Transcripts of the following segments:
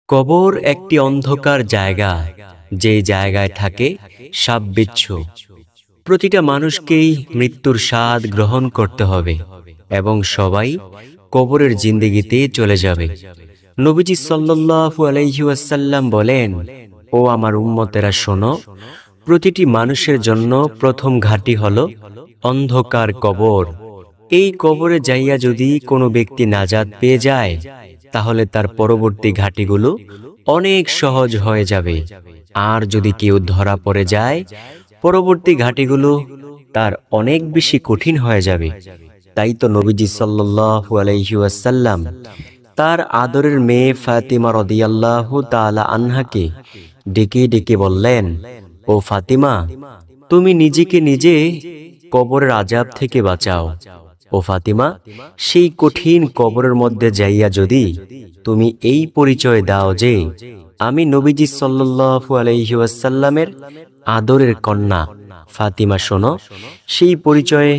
কবর একটি অন্ধকার জায়গা, যে জায়গায় থাকে সাপবিচ্ছু। প্রতিটা মানুষকেই মৃত্যুর স্বাদ গ্রহণ করতে হবে এবং সবাই কবরের জিন্দেগিতে চলে যাবে। নবীজি সাল্লাল্লাহু আলাইহি ওয়াসাল্লাম বলেন, ও আমার উম্মতেরা শোনো, প্রতিটি মানুষের জন্য প্রথম ঘাঁটি হলো অন্ধকার কবর। এই কবরে যাইয়া যদি কোনো ব্যক্তি নাজাত পেয়ে যায়, তাহলে তার পরবর্তী ঘাঁটিগুলো অনেক সহজ হয়ে যাবে। আর যদি কেউ ধরা পড়ে যায়, পরবর্তী ঘাঁটিগুলো তার অনেক বেশি কঠিন হয়ে যাবে। তাই তো নবীজি সাল্লাল্লাহু আলাইহি ওয়াসাল্লাম তার আদরের মেয়ে ফাতিমা রাদিয়াল্লাহু তাআলা আনহাকে ডেকে ডেকে বললেন, ও ফাতিমা, তুমি নিজেকে নিজে কবরের আযাব থেকে বাঁচাও। ও ফাতিমা, সেই কঠিন কবরের মধ্যে যাইয়া যদি তুমি এই পরিচয় দাও যে আমি নবীজি সাল্লাল্লাহু আলাইহি ওয়াসাল্লামের আদরের কন্যা, ফাতিমা শোনো, সেই পরিচয়ে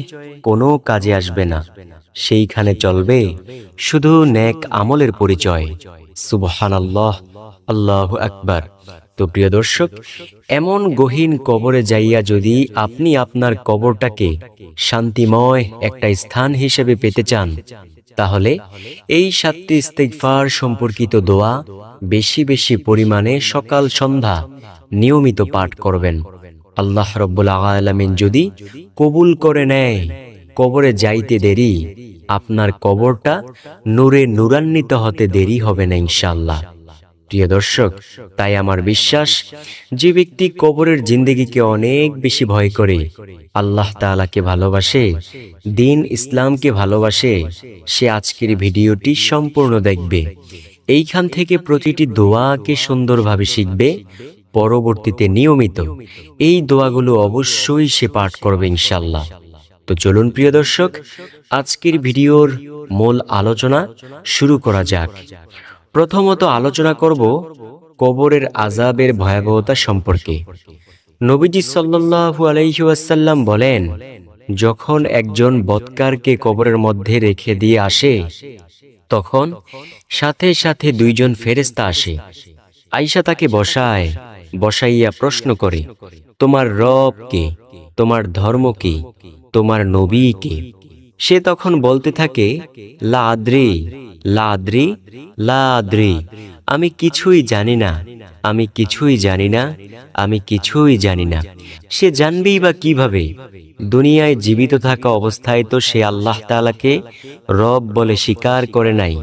কোনো কাজে আসবে না। সেইখানে চলবে শুধু নেক আমলের পরিচয়। সুবহানাল্লাহ, আল্লাহু আকবার। তো প্রিয় দর্শক, এমন গহীন কবরে যাইয়া যদি আপনি আপনার কবরটাকে শান্তিময় একটা স্থান হিসেবে পেতে চান, তাহলে এই 7টি ইস্তিগফার সম্পর্কিত দোয়া বেশি বেশি পরিমাণে সকাল সন্ধ্যা নিয়মিত পাঠ করবেন। আল্লাহ রাব্বুল আলামিন যদি কবুল করে নেয়, কবরে যাইতে দেরি, আপনার কবরটা নূরে নূরান্বিত হতে দেরি হবে না ইনশাআল্লাহ। প্রিয় দর্শক, তাই আমার বিশ্বাস, যে ব্যক্তি কবরের জিন্দেগিকে অনেক বেশি ভয় করে, আল্লাহ তাআলাকে ভালোবাসে, দ্বীন ইসলামকে ভালোবাসে, সে আজকের ভিডিওটি সম্পূর্ণ দেখবে। এইখান থেকে প্রতিটি দোয়াকে সুন্দরভাবে শিখবে, পরবর্তীতে নিয়মিত এই দোয়াগুলো অবশ্যই সে পাঠ করবে ইনশাআল্লাহ। তো চলুন প্রিয় দর্শক, আজকের ভিডিওর মূল আলোচনা শুরু করা যাক। প্রথমত আলোচনা করব কবরের আযাবের ভয়াবহতা সম্পর্কে। নবীজি সাল্লাল্লাহু আলাইহি ওয়াসাল্লাম বলেন, যখন একজন বৎকারকে কবরের মধ্যে রেখে দিয়ে আসে, তখন সাথে সাথে 2জন ফেরেশতা আসে। আয়েশা তাকে বসাইয়া প্রশ্ন করে, তোমার রব কে? তোমার ধর্ম কি? তোমার নবী কে? সে তখন বলতে থাকে, লা আদ্রি, লা আদ্রি, লা আদ্রি, আমি কিছুই জানি না, আমি কিছুই জানি না, আমি কিছুই জানি না। সে জানবেই বা কিভাবে? দুনিয়ায় জীবিত থাকা অবস্থায় তো সে আল্লাহ তাআলাকে রব বলে স্বীকার করে নাই,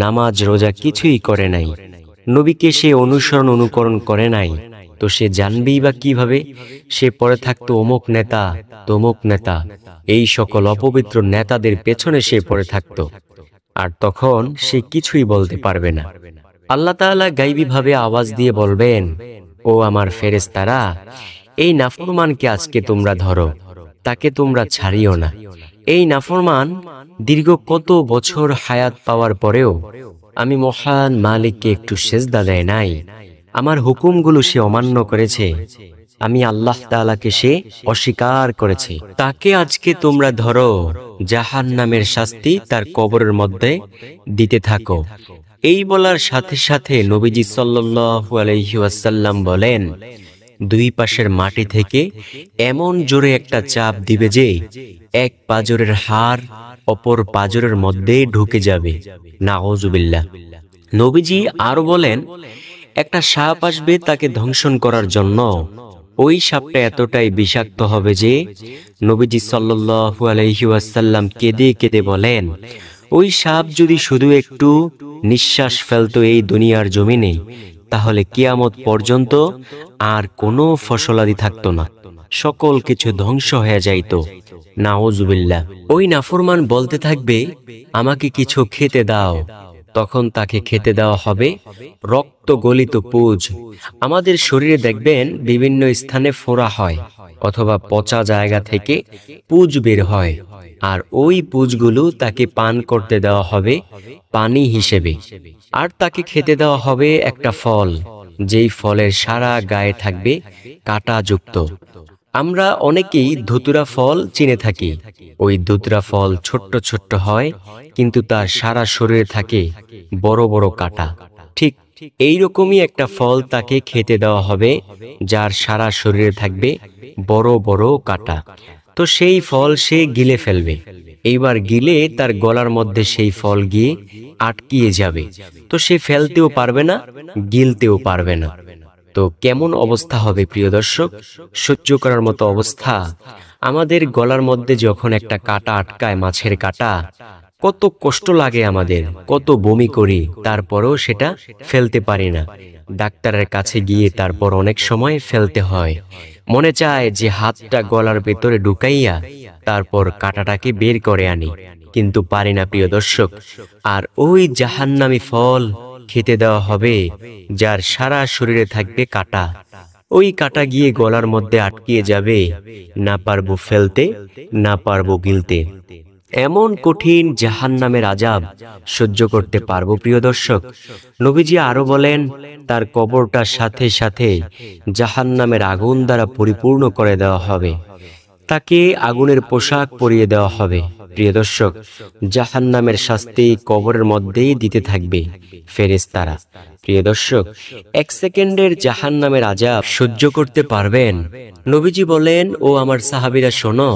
নামাজ রোজা কিছুই করে নাই, নবীকে সে অনুকরণ করে নাই, তো সে জানবেই বা কিভাবে? সে পড়ে থাকতো অমুক নেতা, তমুক নেতা, এই সকল অপবিত্র নেতাদের পেছনে সে পড়ে থাকতো, আর তখন সে কিছুই বলতে পারবে না। আল্লাহ তাআলা গায়বী ভাবে আওয়াজ দিয়ে বলবেন, ও আমার ফেরেশতারা, এই নাফরমানকে আজকে তোমরা ধরো, তাকে তোমরা ছাড়িও না। এই নাফরমান দীর্ঘ কত বছর হায়াত পাওয়ার পরেও আমি মহান মালিককে একটু সেজদা দেয় নাই, আমার হুকুমগুলো সে অমান্য করেছে, আমি আল্লাহ তাআলাকে সে অস্বীকার করেছে, তাকে আজকে তোমরা ধরো, জাহান্নামের শাস্তি তার কবরের মধ্যে দিতে থাকো। এই বলার সাথে সাথে নবীজি সাল্লাল্লাহু আলাইহি ওয়াসাল্লাম বলেন, 2 পাশের মাটি থেকে এমন জোরে একটা চাপ দিবে যে এক পাজরের হাড় অপর পাজরের মধ্যে ঢুকে যাবে। নাউজুবিল্লাহ। নবীজি আরো বলেন, একটা সাপ আসবে তাকে ধ্বংসন করার জন্য। ওই সাপটা এতটাই বিষাক্ত হবে যে নবীজি সাল্লাল্লাহু আলাইহি ওয়াসাল্লাম কেঁদে কেঁদে বলেন, ওই সাপ যদি শুধু একটু নিঃশ্বাস ফেলতো এই দুনিয়ার জমিনে, তাহলে কিয়ামত পর্যন্ত আর কোনো ফসলাদি থাকতো না, সকল কিছু ধ্বংস হয়ে যাইত। নাউজুবিল্লাহ। ওই নাফরমান বলতে থাকবে, আমাকে কিছু খেতে দাও। তখন তাকে খেতে দেওয়া হবে রক্ত গলিত পুঁজ। আমাদের শরীরে দেখবেন বিভিন্ন স্থানে ফোঁড়া হয়, অথবা পচা জায়গা থেকে পুঁজ বের হয়, আর ওই পুঁজগুলো তাকে পান করতে দেওয়া হবে পানি হিসেবে। আর তাকে খেতে দেওয়া হবে একটা ফল, যেই ফলের সারা গায়ে থাকবে কাঁটাযুক্ত। আমরা অনেকেই ধুতুরা ফল চিনে থাকি। ওই ধুতুরা ফল ছোট্ট ছোট্ট হয়, কিন্তু তার সারা শরীরে থাকে বড় বড় কাঁটা। ঠিক এই রকমই একটা ফল তাকে খেতে দেওয়া হবে, যার সারা শরীরে থাকবে বড় বড় কাঁটা। তো সেই ফল সে গিলে ফেলবে। এইবার গিলে তার গলার মধ্যে সেই ফল গিয়ে আটকিয়ে যাবে। তো সে ফেলতেও পারবে না, গিলতেও পারবে না। তো কেমন অবস্থা হবে প্রিয় দর্শক? সহ্য করার মতো অবস্থা। আমাদের গলার মধ্যে যখন একটা কাঁটা আটকায়, মাছের কাঁটা, কত কষ্ট লাগে আমাদের, কত বমি করি, তারপরেও সেটা ফেলতে পারি না। ডাক্তারের কাছে গিয়ে তারপর অনেক সময় ফেলতে হয়। মনে চায় যে হাতটা গলার ভেতরে ঢুকাইয়া তারপর কাঁটাটাকে বের করে আনি, কিন্তু পারি না প্রিয় দর্শক। আর ওই জাহান্নামী ফল খেতে দেওয়া হবে, যার সারা শরীরে থাকবে কাঁটা। ওই কাঁটা গিয়ে গলার মধ্যে আটকিয়ে যাবে, না পারবো ফেলতে, না পারবো গিলতে। এমন কঠিন জাহান্নামের আযাব সহ্য করতে পারবো প্রিয় দর্শক? নবীজি আরো বলেন, তার কবরটার সাথে সাথে জাহান্নামের আগুন দ্বারা পরিপূর্ণ করে দেওয়া হবে। তাকে আগুনের পোশাক পরিয়ে দেওয়া হবে। প্রিয় দর্শক, জাহান্নামের শাস্তি কবরের মধ্যেই দিতে থাকবে ফেরেশতারা। প্রিয় দর্শক, 1 সেকেন্ডের জাহান্নামের আযাব সহ্য করতে পারবেন? নবীজি বলেন, ও আমার সাহাবীরা শোনো,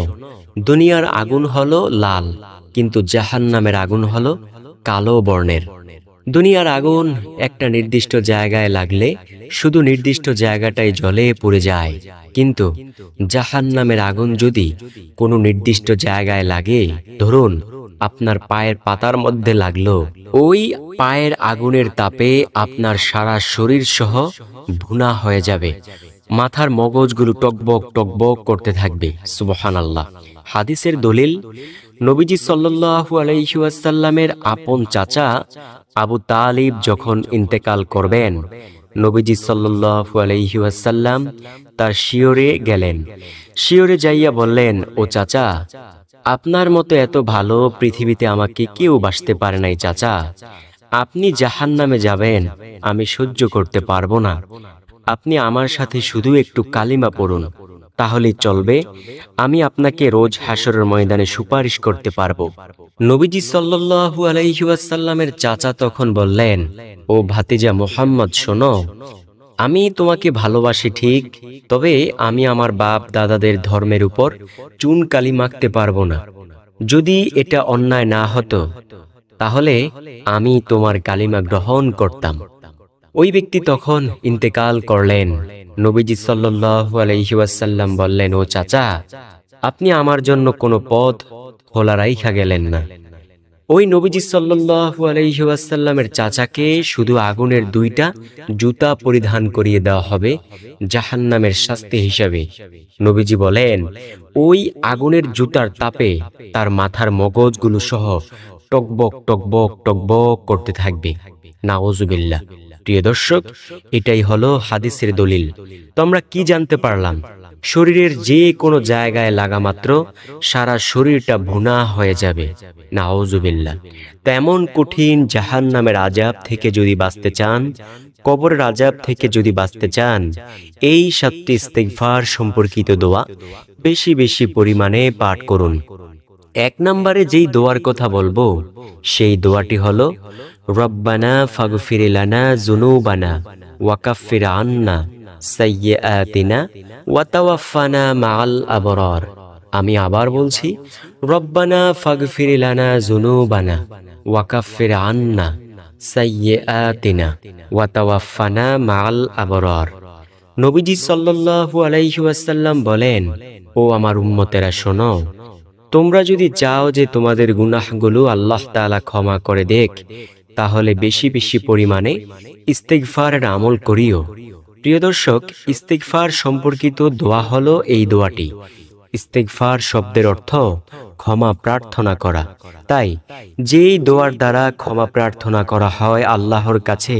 দুনিয়ার আগুন হলো লাল, কিন্তু জাহান্নামের আগুন হলো কালো বর্ণের। দুনিয়ার আগুন একটা নির্দিষ্ট জায়গায় লাগলে শুধু নির্দিষ্ট জায়গাটাই জ্বলে পুড়ে যায়, কিন্তু জাহান্নামের আগুন যদি কোনো নির্দিষ্ট জায়গায় লাগে, ধরুন আপনার পায়ের পাতার মধ্যে লাগলো, ওই পায়ের আগুনের তাপে আপনার সারা শরীর সহ ভুনা হয়ে যাবে। মাথার মগজগুলো টকবক টকবক করতে থাকবে। সুবহানাল্লাহ। হাদিসের দলিল, নবীজি সাল্লাল্লাহু আলাইহি ওয়াসাল্লামের আপন চাচা আবু তালিব যখন ইন্তেকাল করবেন, নবীজি সাল্লাল্লাহু আলাইহি ওয়াসাল্লাম তার শিয়রে গেলেন। শিয়রে যাইয়া বললেন, ও চাচা, আপনার মতো এত ভালো পৃথিবীতে আমাকে কেউ বাসতে পারে নাই চাচা। আপনি জাহান্নামে যাবেন, আমি সহ্য করতে পারবো না। আপনি আমার সাথে শুধু একটু কালিমা পড়ুন, তাহলেই চলবে। আমি আপনাকে রোজ হাসরের ময়দানে সুপারিশ করতে পারবো। নবীজি সাল্লাল্লাহু আলাইহি ওয়াসাল্লামের চাচা তখন বললেন, ও ভাতিজা মুহাম্মদ, শোনো, আমি তোমাকে ভালোবাসি ঠিক, তবে আমি আমার বাপ দাদাদের ধর্মের উপর চুন কালি মাখতে পারবো না। যদি এটা অন্যায় না হতো, তাহলে আমি তোমার কালিমা গ্রহণ করতাম। ওই ব্যক্তি তখন ইন্তেকাল করলেন। নবীজি সাল্লাল্লাহু আলাইহি ওয়াসাল্লাম বললেন, ও চাচা, আপনি আমার জন্য কোনো পথ খোলা রাইখা গেলেন না। ওই নবীজি সাল্লাল্লাহু আলাইহি ওয়াসাল্লামের চাচাকে শুধু আগুনের 2টা জুতা পরিধান করিয়ে দেওয়া হবে জাহান্নামের শাস্তি হিসাবে। নবীজি বলেন, ওই আগুনের জুতার তাপে তার মাথার মগজগুলো সহ টকবক টকবক টকবক করতে থাকবে। নাউজুবিল্লাহ। প্রিয় দর্শক, এটাই হলো হাদিসের দলিল। তো আমরা কি জানতে পারলাম? শরীরের যে কোনো জায়গায় লাগা মাত্র সারা শরীরটা ভুনা হয়ে যাবে। নাউজুবিল্লাহ। তেমন কঠিন জাহান্নামের আযাব থেকে যদি বাঁচতে চান, কবরের আযাব থেকে যদি বাঁচতে চান, এই 7টি ইস্তিগফার সম্পর্কিত দোয়া বেশি বেশি পরিমাণে পাঠ করুন। 1 নম্বরে যেই দোয়ার কথা বলবো, সেই দোয়াটি হলো, রব্বানা ফাগফির লানা যুনুবানা ওয়া কাফির আন্না সাইয়্যাতিনা ওয়া তাওয়াফানা মাআল আবরার। আমি আবার বলছি, রব্বানা ফাগফির লানা যুনুবানা ওয়া কাফির আন্না সাইয়্যাতিনা ওয়া তাওয়াফানা মাআল আবরার। নবীজি সাল্লাল্লাহু আলাইহি ওয়াসাল্লাম বলেন, ও আমার উম্মতেরা শোনো, তোমরা যদি চাও যে তোমাদের গুনাহগুলো আল্লাহ তাআলা ক্ষমা করে দেখ, তাহলে বেশি বেশি পরিমাণে ইস্তিগফারের আমল করিও। প্রিয় দর্শক, ইস্তিগফার সম্পর্কিত দোয়া হলো এই দোয়াটি। ইস্তিগফার শব্দের অর্থ ক্ষমা প্রার্থনা করা। তাই যেই দোয়ার দ্বারা ক্ষমা প্রার্থনা করা হয় আল্লাহর কাছে,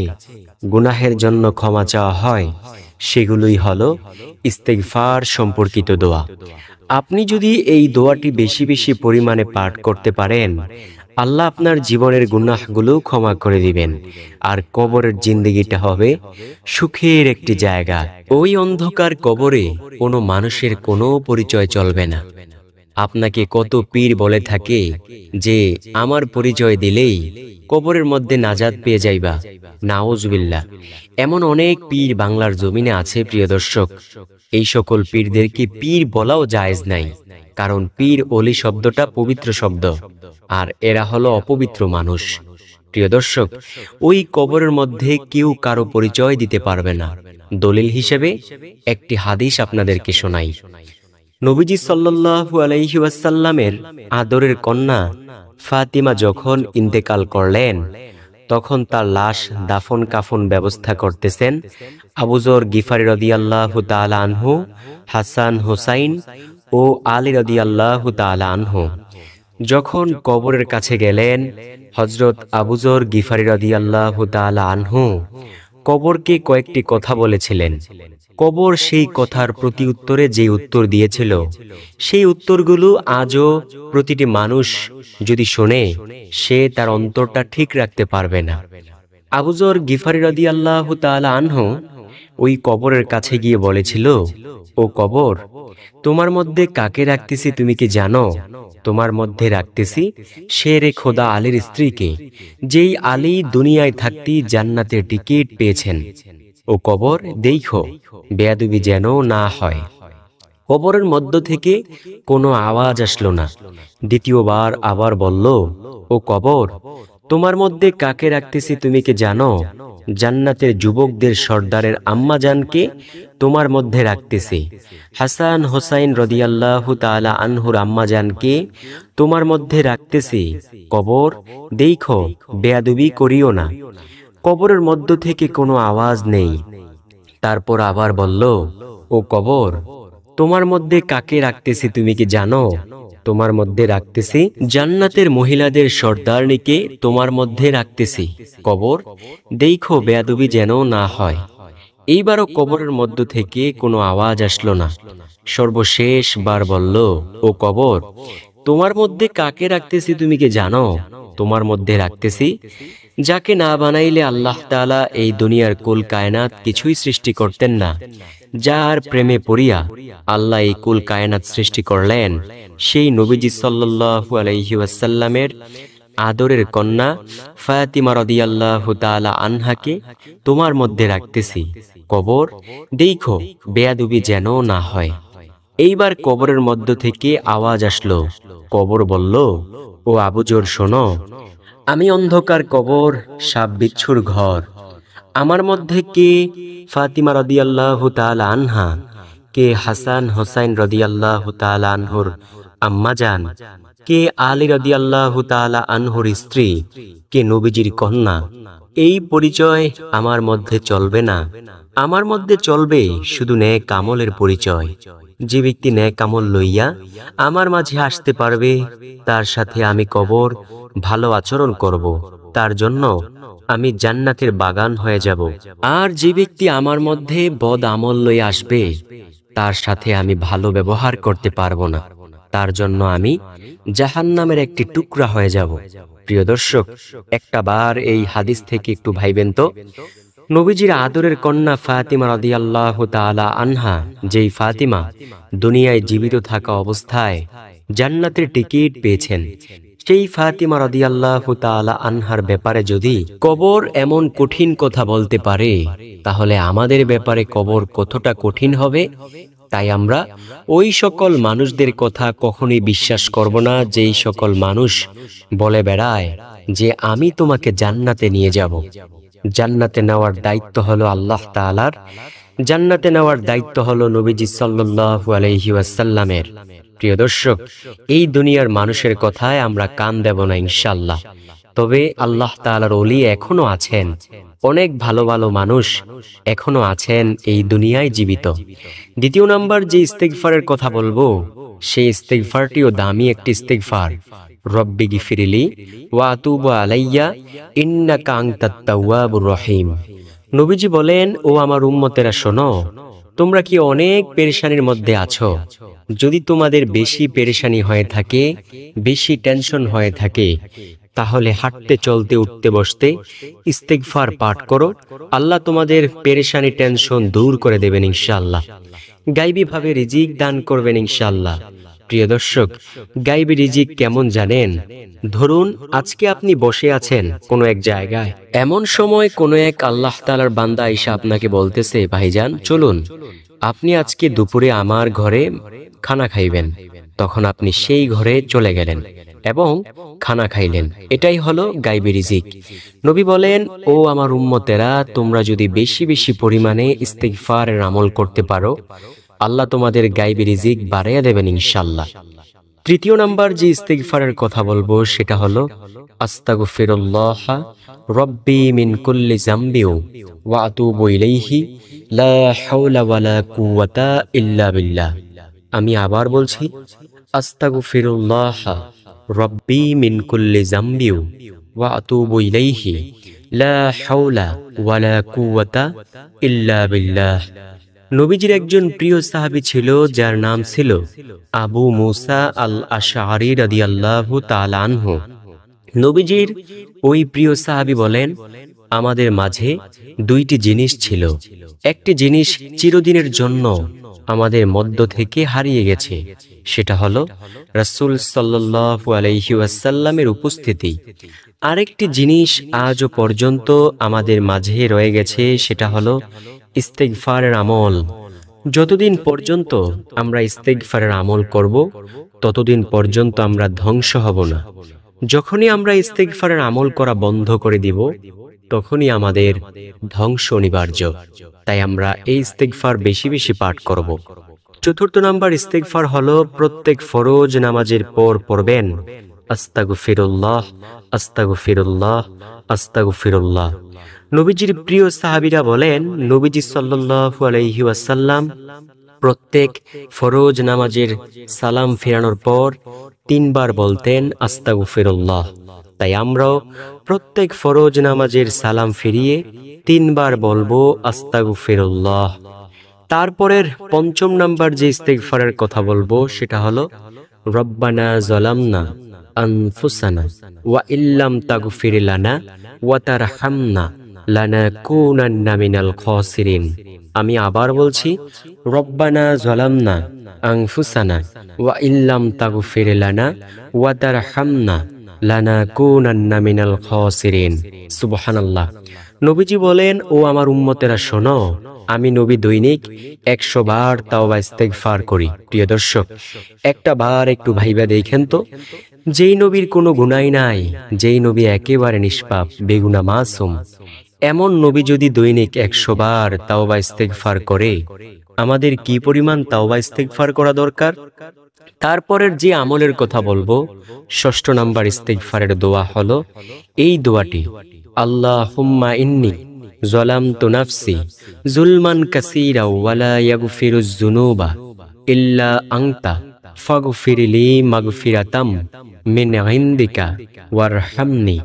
গুনাহের জন্য ক্ষমা চাওয়া হয়, সেগুলোই হলো ইস্তিগফার সম্পর্কিত দোয়া। আপনি যদি এই দোয়াটি বেশি বেশি পরিমাণে পাঠ করতে পারেন, আল্লাহ আপনার জীবনের গুনাহগুলো ক্ষমা করে দিবেন, আর কবরের জিন্দেগিটা হবে সুখের একটি জায়গা। ওই অন্ধকার কবরে কোনো মানুষের কোনো পরিচয় চলবে না। আপনাকে কত পীর বলে থাকে যে আমার পরিচয় দিলেই কবরের মধ্যে নাজাত পেয়ে যাইবা, নাউজুবিল্লাহ। এমন অনেক পীর বাংলার জমিনে আছে প্রিয় দর্শক। এই সকল পীরদেরকে পীর বলাও জায়েজ নাই, কারণ পীর ওলি শব্দটা পবিত্র শব্দ, আর এরা হলো অপবিত্র মানুষ। প্রিয় দর্শক, ওই কবরের মধ্যে কেউ কারো পরিচয় দিতে পারবে না। দলিল হিসেবে একটি হাদিস আপনাদেরকে শোনাই। নবীজি সাল্লাল্লাহু আলাইহি ওয়াসাল্লামের আদরের কন্যা ফাতিমা যখন ইন্তেকাল করলেন, তখন তার লাশ দাফন কাফন ব্যবস্থা করতেছেন আবু যর গিফারি রাদিয়াল্লাহু তাআলা আনহু, হাসান হুসাইন ও আলী রাদিয়াল্লাহু তাআলা আনহু। যখন কবরের কাছে গেলেন, হযরত আবু যর গিফারি রাদিয়াল্লাহু তাআলা আনহু কবরকে কয়েকটি কথা বলেছিলেন। কবর সেই কথার প্রতি উত্তরে যে উত্তর দিয়েছিল, সেই উত্তরগুলো আজও প্রতিটি মানুষ যদি শোনে, সে তার অন্তরটা ঠিক রাখতে পারবে না। আবু যর গিফারি রাদিয়াল্লাহু তাআলা আনহু ওই কবরের কাছে গিয়ে বলেছিল, ও কবর, তোমার মধ্যে কাকে রাখতেছি তুমি কি জানো? তোমার মধ্যে রাখতেছি শেরে খোদা আলীর স্ত্রীকে, যেই আলী দুনিয়ায় থাকতেই জান্নাতের টিকিট পেয়েছেন। ও কবর, দেখো বেয়াদবি যেন না হয়। কবরের মধ্য থেকে কোনো আওয়াজ আসলো না। দ্বিতীয়বার আবার বলল, ও কবর, তোমার মধ্যে কাকে রাখতেছি তুমি কি জানো? জান্নাতের যুবকদের সর্দারের আম্মাজানকে তোমার মধ্যে রাখতেছি। হাসান হোসাইন রাদিয়াল্লাহু তাআলা আনহুর আম্মাজানকে তোমার মধ্যে রাখতেছি। কবর, দেখো বেয়াদবি করিও না। কবরের মধ্য থেকে কোনো আওয়াজ নেই। তারপর আবার বলল, ও কবর, তোমার মধ্যে কাকে রাখতেছি তুমি কি জানো? তোমার মধ্যে রাখতেছি জান্নাতের মহিলাদের সর্দারনীকে তোমার মধ্যে রাখতেছি। কবর, দেখো বেয়াদবি যেন না হয়। এইবারও কবরের মধ্য থেকে কোনো আওয়াজ আসলো না। সর্বশেষ বার বলল, ও কবর, তোমার মধ্যে কাকে রাখতেছি তুমি কি জানো? তোমার মধ্যে রাখতেছি যাকে না বানাইলে আল্লাহ তাআলা এই দুনিয়ার কুল কায়নাত কিছুই সৃষ্টি করতেন না, যার প্রেমে পড়িয়া আল্লাহ এই কুল কায়নাত সৃষ্টি করলেন, সেই নবীজি সাল্লাল্লাহু আলাইহি ওয়াসাল্লামের আদরের কন্যা ফাতিমা রাদিয়াল্লাহু তাআলা আনহাকে তোমার মধ্যে রাখতেছি। কবর, দেখো বেয়াদবি যেন না হয়। এইবার কবরের মধ্য থেকে আওয়াজ আসলো। কবর বলল, ও আবু যর, শোনো, আমি অন্ধকার কবর, সাপ বিচ্ছুর ঘর। আমার মধ্যে কে ফাতিমা রাদিয়াল্লাহু তাআলা আনহা, কে হাসান হোসাইন রাদিয়াল্লাহু তাআলা আনহুর আম্মাজান, কে আলী রাদিয়াল্লাহু তাআলা আনহুর স্ত্রী, কে নবীজির কন্যা, এই পরিচয় আমার মধ্যে চলবে না। আমার মধ্যে চলবে শুধু নেক আমলের পরিচয়। যে ব্যক্তি নেক আমল লইয়া আমার মাঝে আসতে পারবে, তার সাথে আমি কবর ভালো আচরণ করব, তার জন্য আমি জান্নাতের বাগান হয়ে যাব। আর যে ব্যক্তি আমার মধ্যে বদ আমল লইয়া আসবে, তার সাথে আমি ভালো ব্যবহার করতে পারবো না, তার জন্য আমি জাহান্নামের একটি টুকরা হয়ে যাব। প্রিয় দর্শক, একটা বার এই হাদিস থেকে একটু ভাইবেন তো। নবীজির আদরের কন্যা ফাতিমা রাদিয়াল্লাহু তাআলা আনহা, যেই ফাতিমা দুনিয়ায় জীবিত থাকা অবস্থায় জান্নাতের টিকিট পেয়েছেন, সেই ফাতিমা রাদিয়াল্লাহু তাআলা আনহার ব্যাপারে যদি কবর এমন কঠিন কথা বলতে পারে, তাহলে আমাদের ব্যাপারে কবর কতটা কঠিন হবে। তাই আমরা ওই সকল মানুষদের কথা কখনোই বিশ্বাস করব না, যেই সকল মানুষ বলে বেড়ায় যে আমি তোমাকে জান্নাতে নিয়ে যাব। জান্নাতে নেওয়ার দায়িত্ব হলো আল্লাহ তাআলার, জান্নাতে নেওয়ার দায়িত্ব হলো নবীজি সাল্লাল্লাহু আলাইহি ওয়াসাল্লামের। প্রিয় দর্শক, এই দুনিয়ার মানুষের কথায় আমরা কান দেব না ইনশাআল্লাহ। তবে আল্লাহ তাআলার ওলি এখনো আছেন, অনেক ভালো ভালো মানুষ এখনো আছেন এই দুনিয়ায় জীবিত। দ্বিতীয় নাম্বার যে ইস্তেগফারের কথা বলবো, সেই ইস্তেগফারটিও দামি একটি ইস্তেগফার। রব্বি গিফিরলি ওয়া আতুবু আলাইয়া ইন্নাকা আনতাত তাওয়াবুর রহিম। নবীজি বলেন, ও আমার উম্মতেরা শোনো, তোমরা কি অনেক পেরেশানির মধ্যে আছো? যদি তোমাদের বেশি পেরেশানি হয়ে থাকে, বেশি টেনশন হয়ে থাকে, তাহলে হাঁটতে চলতে উঠতে বসতে ইস্তেগফার পাঠ করো। আল্লাহ তোমাদের পেরেশানি টেনশন দূর করে দেবেন ইনশাআল্লাহ। গায়বী ভাবে রিজিক দান করবেন ইনশাআল্লাহ। প্রিয় দর্শক, গায়বী রিজিক কেমন জানেন? ধরুন আজকে আপনি বসে আছেন কোনো এক জায়গায়, এমন সময় কোনো এক আল্লাহ তাআলার বান্দা এসে আপনাকে বলতেছে, ভাইজান চলুন, আপনি আজকে দুপুরে আমার ঘরে খানা খাইবেন। তখন আপনি সেই ঘরে চলে গেলেন এবং খানা খাইলেন। এটাই হলো গায়বী রিজিক। নবী বলেন, ও আমার উম্মতেরা, তোমরা যদি বেশি বেশি পরিমাণে ইস্তিগফারের আমল করতে পারো, আল্লাহ তোমাদের গায়বী রিজিক বাড়াইয়া দেবেন ইনশাআল্লাহ। তৃতীয় নাম্বার যে ইস্তিগফারের কথা বলবো সেটা হলো আস্তাগফিরুল্লাহ রব্বি মিন কুল্লি যামবি ওয়া আতুবু ইলাইহি লা হাওলা ওয়ালা কুওয়াতা ইল্লা বিল্লাহ। আমি আবার বলছি, আস্তাগফিরুল্লাহ রব্বি মিন কুল্লি যামবি ওয়া আতুবু ইলাইহি লা হাওলা ওয়ালা কুওয়াতা ইল্লা বিল্লাহ। নবীজির একজন প্রিয় সাহাবী ছিল যার নাম ছিল আবু মুসা আল আশআরী রাদিয়াল্লাহু তাআলা আনহু। নবীজির ওই প্রিয় সাহাবী বলেন, আমাদের মাঝে দুইটি জিনিস ছিল, একটি জিনিস চিরদিনের জন্য আমাদের মধ্য থেকে হারিয়ে গেছে, সেটা হলো রাসূল সাল্লাল্লাহু আলাইহি ওয়াসাল্লামের উপস্থিতি। আরেকটি জিনিস আজও পর্যন্ত আমাদের মাঝে রয়ে গেছে, সেটা হলো ইস্তিগফারের আমল। যতদিন পর্যন্ত আমরা ইস্তিগফারের আমল করব, ততদিন পর্যন্ত আমরা ধ্বংস হব না। যখনই আমরা ইস্তিগফারের আমল করা বন্ধ করে দিব, তখনই আমাদের ধ্বংস অনিবার্য। তাই আমরা এই ইস্তিগফার বেশি বেশি পাঠ করব। চতুর্থ নাম্বার ইস্তিগফার হলো প্রত্যেক ফরজ নামাজের পর পড়বেন আস্তাগফিরুল্লাহ আস্তাগফিরুল্লাহ আস্তাগফিরুল্লাহ। নবীজির প্রিয় সাহাবীরা বলেন, নবীজি সাল্লাল্লাহু আলাইহি ওয়াসাল্লাম প্রত্যেক ফরজ নামাজের সালাম ফেরানোর পর 3 বার বলতেন আস্তাগফিরুল্লাহ। তাই আমরাও প্রত্যেক ফরজ নামাজের সালাম ফিরিয়ে 3 বার বলবো আস্তাগফিরুল্লাহ। তারপরের পঞ্চম নাম্বার যে ইস্তিগফারের কথা বলবো সেটা হলো রব্বানা যালামনা আনফুসানা ওয়া ইল্লাম তাগফির লানা ওয়া তারহামনা লানাকুনান্না মিনাল খাসিরিন। আমি আবার বলছি, রব্বানা যালামনা আনফুসানা ওয়া ইল্লাম তাগফির লানা ওয়া তারহামনা লানাকুনান্না মিনাল খাসিরিন। সুবহানাল্লাহ। নবীজি বলেন, ও আমার উম্মতেরা শোনো, আমি নবী দৈনিক 100 বার তাওবা ইস্তিগফার করি। প্রিয় দর্শক, একটা বার একটু ভাইবা দেখেন তো, যেই নবীর কোনো গুনাহ নাই, যেই নবী একেবারে নিষ্পাপ বেগুনা মাসুম, এমন নবী যদি দৈনিক 100 বার তাওবা ইস্তিগফার করে, আমাদের কি পরিমাণ তাওবা ইস্তিগফার করা দরকার। তারপরের যে আমলের কথা বলবো, ষষ্ঠ নাম্বার ইস্তিগফারের দোয়া হলো এই দোয়াটি, আল্লাহুম্মা ইন্নী যালামতু নাফসি যুলমান কাসীরা ওয়া লা ইয়াগফিরুয যুনুবা ইল্লা আনতা ফাগফিরলি মাগফিরাতাম মিন ইনদিকা ওয়ারহামনি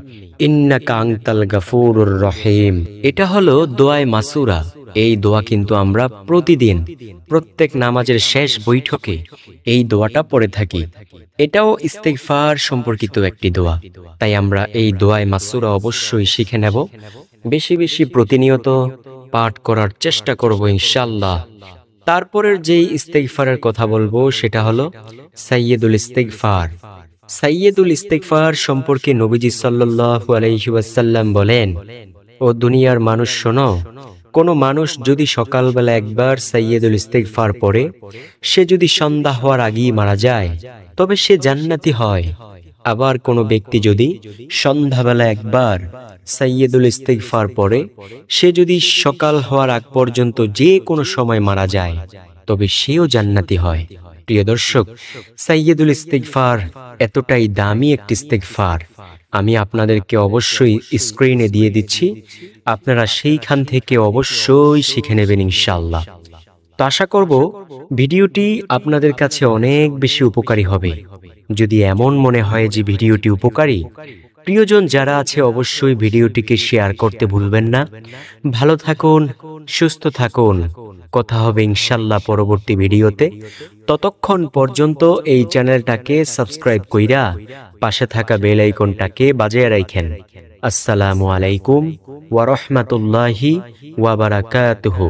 ইন্নাকা আনতাল গাফুরুর রহিম। এটা হলো দোয়ায়ে মাসুরা। এই দোয়া কিন্তু আমরা প্রতিদিন প্রত্যেক নামাজের শেষ বৈঠকে এই দোয়াটা পড়ে থাকি। এটাও ইস্তিগফার সম্পর্কিত একটি দোয়া। তাই আমরা এই দোয়ায়ে মাসুরা অবশ্যই শিখে নেব, বেশি বেশি প্রতিনিয়ত পাঠ করার চেষ্টা করব ইনশাআল্লাহ। তারপরের যেই ইস্তিগফারের কথা বলবো সেটা হলো সাইয়্যিদুল ইস্তিগফার। সাইয়্যিদুল ইস্তিগফার সম্পর্কে নবীজি সাল্লাল্লাহু আলাইহি ওয়াসাল্লাম বলেন, ও দুনিয়ার মানুষ শোনো, কোনো মানুষ যদি সকালবেলা একবার সাইয়্যিদুল ইস্তিগফার পড়ে, সে যদি সন্ধ্যা হওয়ার আগেই মারা যায়, তবে সে জান্নাতি হয়। আবার কোনো ব্যক্তি যদি সন্ধ্যাবেলা একবার সাইয়্যিদুল ইস্তিগফার পড়ে, সে যদি সকাল হওয়ার আগ পর্যন্ত যে কোনো সময় মারা যায়, তবে সেও জান্নাতি হয়। প্রিয় দর্শক, সাইয়্যিদুল ইস্তিগফার এতটাই দামি একটি ইস্তিগফার, আমি আপনাদেরকে অবশ্যই স্ক্রিনে দিয়ে দিচ্ছি, আপনারা সেইখান থেকে অবশ্যই শিখে নেবেন ইনশাআল্লাহ। তো আশা করব ভিডিওটি আপনাদের কাছে অনেক বেশি উপকারী হবে। যদি এমন মনে হয় যে ভিডিওটি উপকারী, প্রিয়জন যারা আছে অবশ্যই ভিডিওটিকে শেয়ার করতে ভুলবেন না। ভালো থাকুন, সুস্থ থাকুন, কথা হবে ইনশাআল্লাহ পরবর্তী ভিডিওতে। ততক্ষণ পর্যন্ত এই চ্যানেলটাকে সাবস্ক্রাইব কইরা পাশে থাকা বেল আইকনটাকে বাজিয়ে রাখেন। আসসালামু আলাইকুম ওয়া রাহমাতুল্লাহি ওয়া বারাকাতুহু।